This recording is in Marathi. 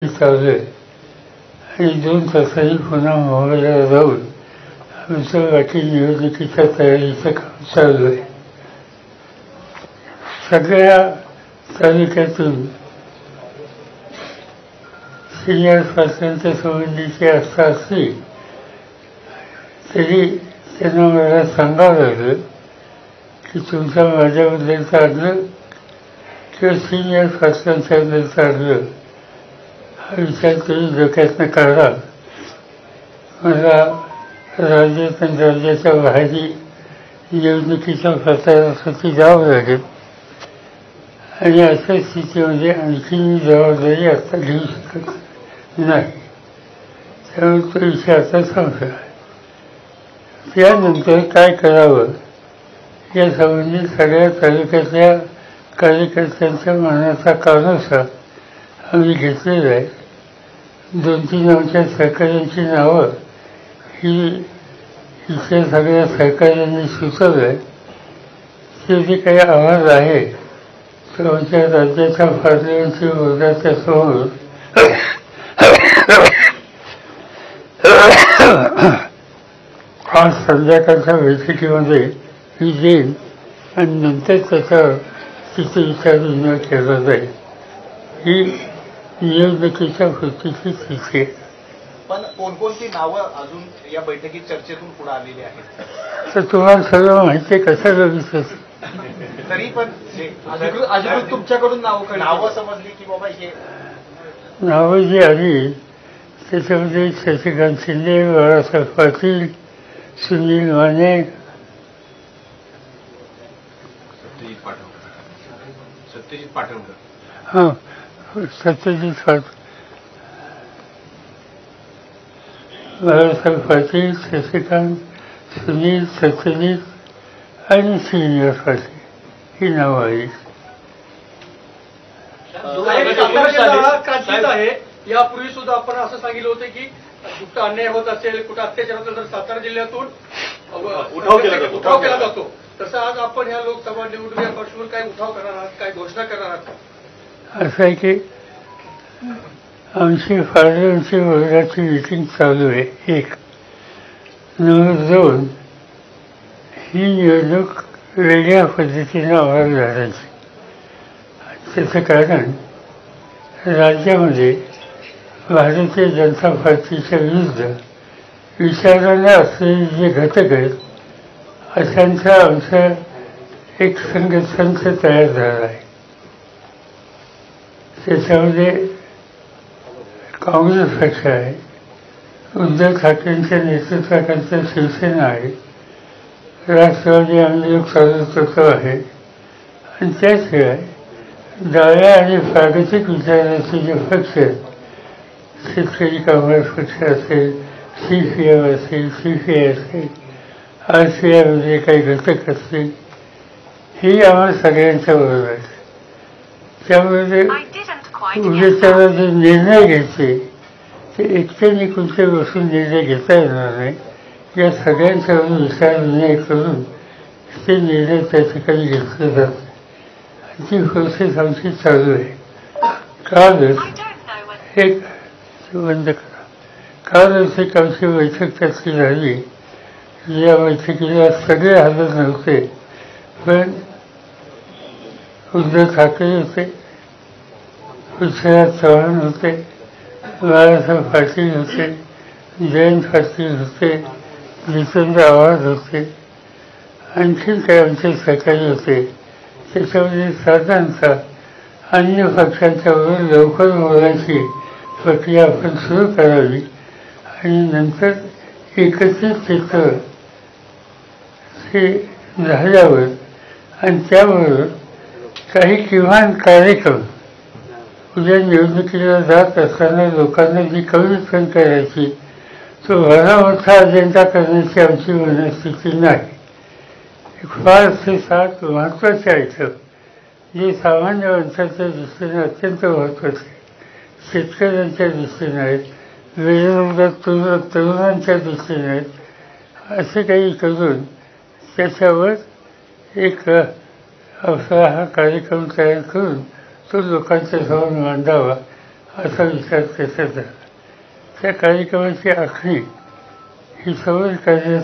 चालू आहे आणि 2 तासांनी पुन्हा मुंबईला जाऊन आमचं वाटी निवडणुकीच्या तयारीचं काम चालू आहे. सगळ्या तालुक्यातून सिनियर स्वातंत्र्य संबंधीची आस्था असली तरी त्यांना मला सांगावं लागलं की तुमचा माझ्याबद्दलचा आग्रह किंवा सिनियर स्वातंत्र्याबद्दलचा आग्रह हा विचार तुम्ही डोक्यातनं काढा. मला राज्याच्या बाहेरही निवडणुकीच्या प्रचारासाठी जावं लागेल आणि अशा स्थितीमध्ये आणखी मी जबाबदारी आता घेऊ शकत नाही. त्यामुळे तो विषय आता संपला. त्यानंतर काय करावं या संबंधी सगळ्या तालुक्यातल्या कार्यकर्त्यांच्या मनाचा कानोसा आम्ही घेतलेला आहे. 2-3 आमच्या सहकाऱ्यांची नावं ही इथल्या सगळ्या सहकाऱ्यांनी सुचवलं आहे. ते जे काही आवाज आहे तो आमच्या राज्याच्या पातळीवरची बोर्डाच्या समोर आज संध्याकाळच्या बैठकीमध्ये ही देईन आणि नंतर त्याच्यावर तिथे विचारविनिमय केला जाईल. ही निवडणुकीच्या कृतीची स्थिती आहे. पण कोणकोणती नावं अजून या बैठकीत चर्चेतून पुढे आलेली आहेत? तर तुम्हाला सगळं माहिती आहे. कशाला विचार तरी पण अधिकृत तुमच्याकडून नावं समजली की बाबा हे नावं जी आली त्याच्यामध्ये शशिकांत शिंदे, बाळासाहेब पाटील, सुनील माने, सत्यजित पाटणकर, हां सत्यजित पाटील, बाळासाहेब पाटील, शशिकांत, सुनील, सत्यजित आणि सिनियर पाटील ही नावं आली. यापूर्वी सुद्धा आपण असं सांगितलं होतं की कुठं अन्याय होत असेल, कुठं अत्याचार होत असेल तर सातारा जिल्ह्यातून उठाव केला जातो. तसं आज आपण ह्या लोकसभा निवडणुकीच्या पार्श्वभूमीवर काय उठाव करणार आहात, काय घोषणा करणार आहात? असं आहे की आमची फार्मची वर्गाची मीटिंग चालू आहे. 1 नंबर 2 ही निवडणूक वेगळ्या पद्धतीनं आवाज घालायची. त्याचं कारण राज्यामध्ये भारतीय जनता पार्टीच्या विरुद्ध विचाराने असलेले जे घटक आहेत अशांचा आमचा एक संघ तयार झाला आहे. त्याच्यामध्ये काँग्रेस पक्ष आहे, उद्धव ठाकरेंच्या नेतृत्वाखालच्या शिवसेना आहे, राष्ट्रवादी आम्ही लोक सार्वत्रित्व आहे आणि त्याशिवाय डाव्या आणि प्रागतिक विचाराचे जे पक्ष आहेत, शेतकरी कामगार पक्ष असेल, CPM असेल, CPI असेल, RCIमध्ये काही घटक असतील, ही आम्हाला सगळ्यांच्या बरोबर आहे. त्यामुळे उद्याच्याला जे निर्णय घ्यायचे ते एकट्याने कुठे बसून निर्णय घेता येणार नाही. या सगळ्यांच्यावर विचारविनिमय करून ते निर्णय त्या ठिकाणी घेतले जातात. ती प्रोसेस आमची चालू आहे. कालच एक आमची बैठक त्याची झाली. या बैठकीला सगळे हजर नव्हते, पण उद्धव ठाकरे होते, पृथ्वीराज चव्हाण होते, बाळासाहेब पाटील होते, जयंत पाटील होते, जितेंद्र आव्हाड होते, आणखी काही आमचे सहकारी होते. त्याच्यामध्ये साधारणतः अन्य पक्षांच्याबरोबर लवकर बोलायची प्रक्रिया आपण सुरू करावी आणि नंतर एकत्रित चित्र हे झाल्यावर आणि त्याबरोबर काही किमान कार्यक्रम उद्या निवडणुकीला जात असताना लोकांना जी कमिटमेंट करायची तो भला मोठा अजेंडा करण्याची आमची मनस्थिती नाही. 5 ते 7 महत्त्वाचे आयटम जे सामान्य माणसाच्या दृष्टीने अत्यंत महत्त्वाचे, शेतकऱ्यांच्या दृष्टीने आहेत, बेरोजगार तरुणांच्या दृष्टीने आहेत, असे काही करून त्याच्यावर एक आपला हा कार्यक्रम तयार करून तो लोकांच्या समोर मांडावा असा विचार त्याचा झाला. त्या कार्यक्रमाची आखणी ही सर्व कार्याच्या